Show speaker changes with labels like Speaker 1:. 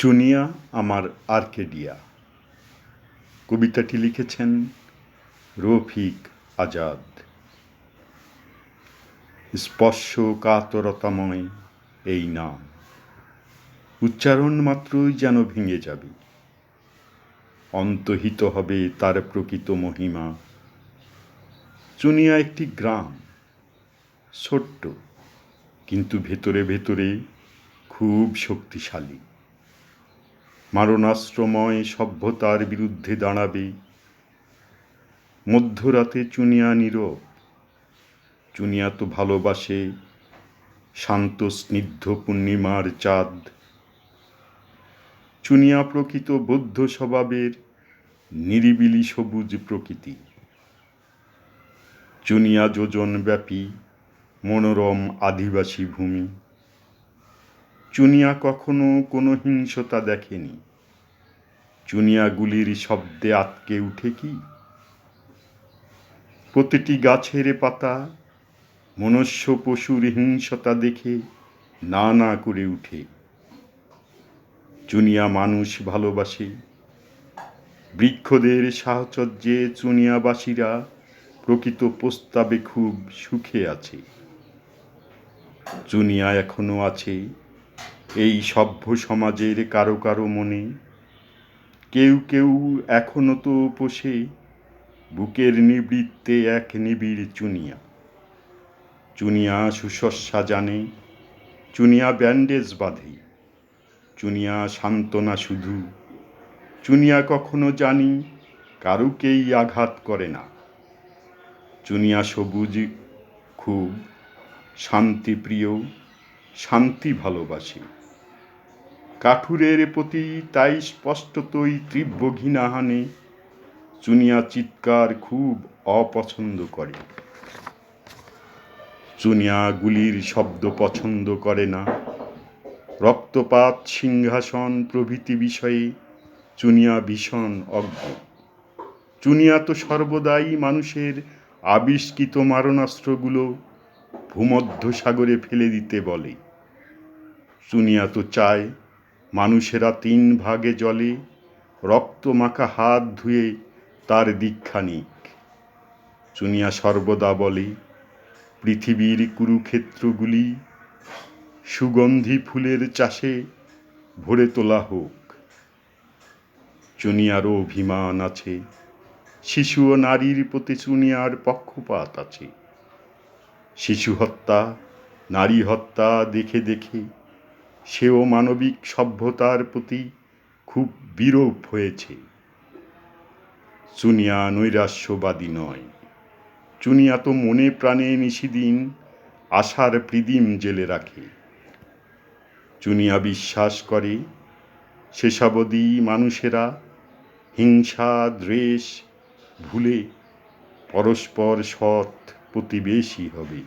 Speaker 1: চুনিয়া আমার আর্কেডিয়া। কবিতাটি লিখেছেন রফিক আজাদ। স্পর্শ কাতরতাময় এই নাম, উচ্চারণ মাত্রই যেন ভেঙে যাবে, অন্তহিত হবে তার প্রকৃত মহিমা। চুনিয়া একটি গ্রাম, ছোট্ট কিন্তু ভেতরে ভেতরে খুব শক্তিশালী। মারণাস্ত্রময় সভ্যতার বিরুদ্ধে দাঁড়াবে। মধ্যরাতে চুনিয়া নীরব। চুনিয়া তো ভালোবাসে শান্ত স্নিগ্ধ পূর্ণিমার চাঁদ। চুনিয়া প্রকৃত বৌদ্ধ স্বভাবের নিরিবিলি সবুজ প্রকৃতি। চুনিয়া যোজনব্যাপী মনোরম আদিবাসী ভূমি। চুনিয়া কখনো কোনো হিংসতা দেখেনি। চুনিয়াগুলির শব্দে আটকে উঠে কি? প্রতিটি গাছের পাতা মনুষ্য পশুর হিংসতা দেখে না না করে উঠে। চুনিয়া মানুষ ভালোবাসে। বৃক্ষদের সাহচর্যে চুনিয়াবাসীরা প্রকৃত প্রস্তাবে খুব সুখে আছে। চুনিয়া এখনো আছে এই সভ্য সমাজের কারো কারো মনে। কেউ কেউ এখনো তো পোষে বুকের নিবৃত্তে এক নিবিড় চুনিয়া। চুনিয়া সুশস্যা জানে, চুনিয়া ব্যান্ডেজ বাঁধে, চুনিয়া সান্ত্বনা শুধু। চুনিয়া কখনো জানি কারুকেই আঘাত করে না। চুনিয়া সবুজ খুব শান্তিপ্রিয়, শান্তি ভালোবাসে। কাঠুরের প্রতি তাই স্পষ্টতই তীব্র ঘৃণা হানে। চুনিয়া চিৎকার খুব অপছন্দ করে। চুনিয়া গুলির শব্দ পছন্দ করে না। রক্তপাত, সিংহাসন প্রভৃতি বিষয়ে চুনিয়া ভীষণ অজ্ঞ। চুনিয়া তো সর্বদাই মানুষের আবিষ্কৃত মারণাস্ত্রগুলো ভূমধ্যসাগরে ফেলে দিতে বলে। চুনিয়া তো চায় মানুষেরা 3 ভাগে জলে রক্তমাখা হাত ধুয়ে তার দীক্ষা নিক। চুনিয়া সর্বদা বলে পৃথিবীর কুরুক্ষেত্রগুলি সুগন্ধি ফুলের চাষে ভরে তোলা হোক। চুনিয়ারও অভিমান আছে। শিশু ও নারীর প্রতি চুনিয়ার পক্ষপাত আছে। শিশু হত্যা, নারী হত্যা দেখে দেখে সেও মানবিক সভ্যতার প্রতি খুব বিরূপ হয়েছে। চুনিয়া নৈরাশ্যবাদী নয়। চুনিয়া তো মনে প্রাণে নিশিদিন আশার প্রদীপ জেলে রাখে। চুনিয়া বিশ্বাস করে শেষাবধি মানুষেরা হিংসা দ্বেষ ভুলে পরস্পর সৎ প্রতিবেশী হবে।